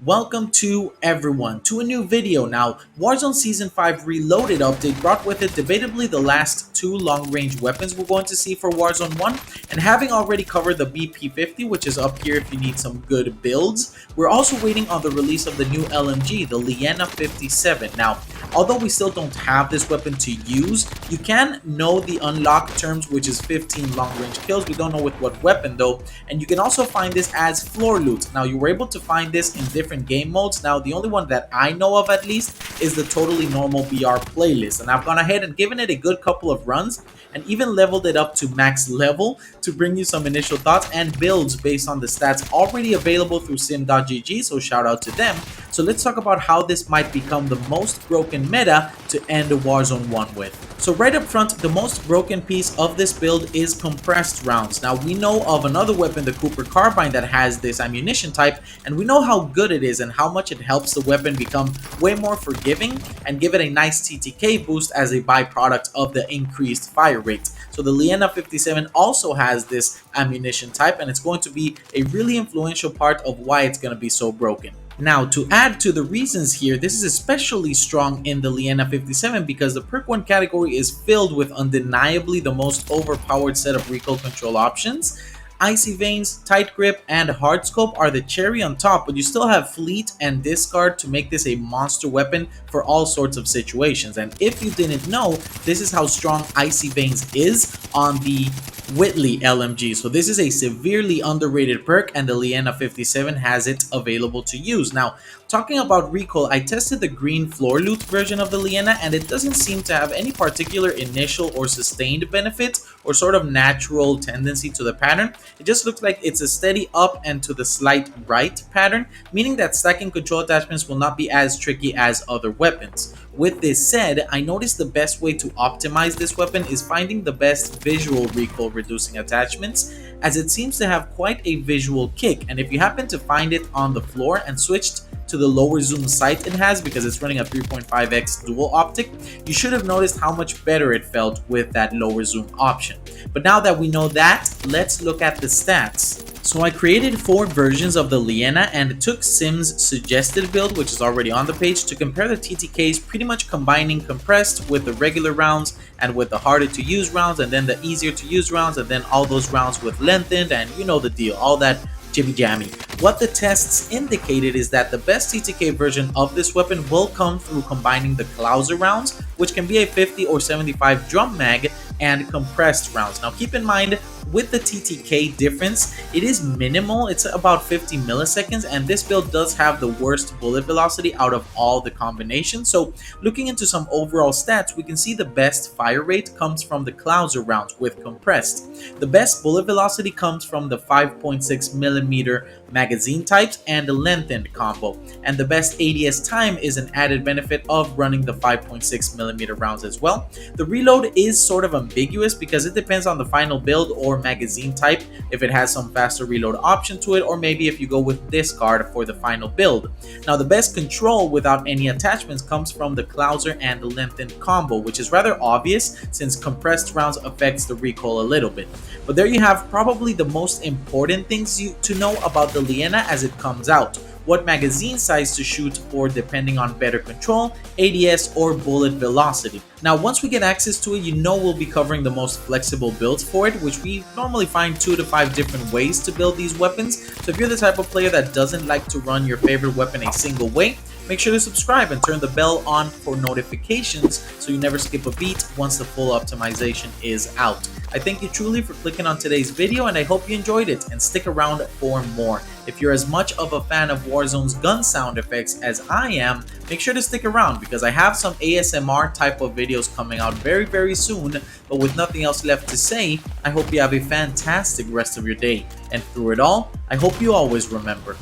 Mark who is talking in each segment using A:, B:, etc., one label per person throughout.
A: Welcome to everyone to a new video. Now, Warzone Season 5 Reloaded update brought with it debatably the last two long-range weapons we're going to see for Warzone 1, and having already covered the BP-50, which is up here if you need some good builds, we're also waiting on the release of the new LMG, the Lienna 57. Now, although we still don't have this weapon to use, you can know the unlock terms, which is 15 long-range kills. We don't know with what weapon though, and you can also find this as floor loot. Now, you were able to find this in different game modes. Now, the only one that I know of at least is the totally normal BR playlist, and I've gone ahead and given it a good couple of runs and even leveled it up to max level to bring you some initial thoughts and builds based on the stats already available through sim.gg, so shout out to them. So let's talk about how this might become the most broken meta to end Warzone 1 with. So right up front, the most broken piece of this build is compressed rounds. Now, we know of another weapon, the Cooper Carbine, that has this ammunition type, and we know how good it is and how much it helps the weapon become way more forgiving and give it a nice TTK boost as a byproduct of the increased fire rate. So the Lienna 57 also has this ammunition type, and it's going to be a really influential part of why it's going to be so broken. Now, to add to the reasons here, this is especially strong in the Lienna 57 because the perk 1 category is filled with undeniably the most overpowered set of recoil control options. Icy Veins, Tight Grip, and Hard Scope are the cherry on top, but you still have Fleet and Discard to make this a monster weapon for all sorts of situations. And if you didn't know, this is how strong Icy Veins is on the Whitley LMG. So this is a severely underrated perk, and the Lienna 57 has it available to use. Now, talking about recoil, I tested the green floor loot version of the Lienna, and it doesn't seem to have any particular initial or sustained benefit or sort of natural tendency to the pattern. It just looks like it's a steady up and to the slight right pattern, meaning that stacking control attachments will not be as tricky as other weapons. With this said, I noticed the best way to optimize this weapon is finding the best visual recoil reducing attachments, as it seems to have quite a visual kick, and if you happen to find it on the floor and switched to the lower zoom sight it has because it's running a 3.5x dual optic, you should have noticed how much better it felt with that lower zoom option. But now that we know that, let's look at the stats. So I created 4 versions of the Lienna and took Sim's suggested build, which is already on the page, to compare the TTKs, pretty much combining compressed with the regular rounds and with the harder to use rounds, and then the easier to use rounds, and then all those rounds with lengthened, and you know the deal, all that jibby jammy. What the tests indicated is that the best TTK version of this weapon will come through combining the Clouser rounds, which can be a 50 or 75 drum mag, and compressed rounds. Now keep in mind, with the TTK difference, it is minimal. It's about 50 milliseconds, and this build does have the worst bullet velocity out of all the combinations. So looking into some overall stats, we can see the best fire rate comes from the Clouser rounds with compressed. The best bullet velocity comes from the 5.6mm magazine types and the lengthened combo, and the best ADS time is an added benefit of running the 5.6mm rounds as well. The reload is sort of ambiguous because it depends on the final build or magazine type, if it has some faster reload option to it, or maybe if you go with discard for the final build. Now, the best control without any attachments comes from the Clouser and the lengthened combo, which is rather obvious since compressed rounds affects the recoil a little bit. But there you have probably the most important things to know about the Lienna as it comes out. What magazine size to shoot for depending on better control, ADS, or bullet velocity. Now, once we get access to it, you know we'll be covering the most flexible builds for it, which we normally find 2 to 5 different ways to build these weapons. So if you're the type of player that doesn't like to run your favorite weapon a single way, make sure to subscribe and turn the bell on for notifications so you never skip a beat once the full optimization is out. I thank you truly for clicking on today's video, and I hope you enjoyed it, and stick around for more. If you're as much of a fan of Warzone's gun sound effects as I am, make sure to stick around because I have some ASMR type of videos coming out very soon. But with nothing else left to say, I hope you have a fantastic rest of your day, and through it all, I hope you always remember,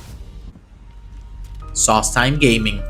A: Sauce Time Gaming.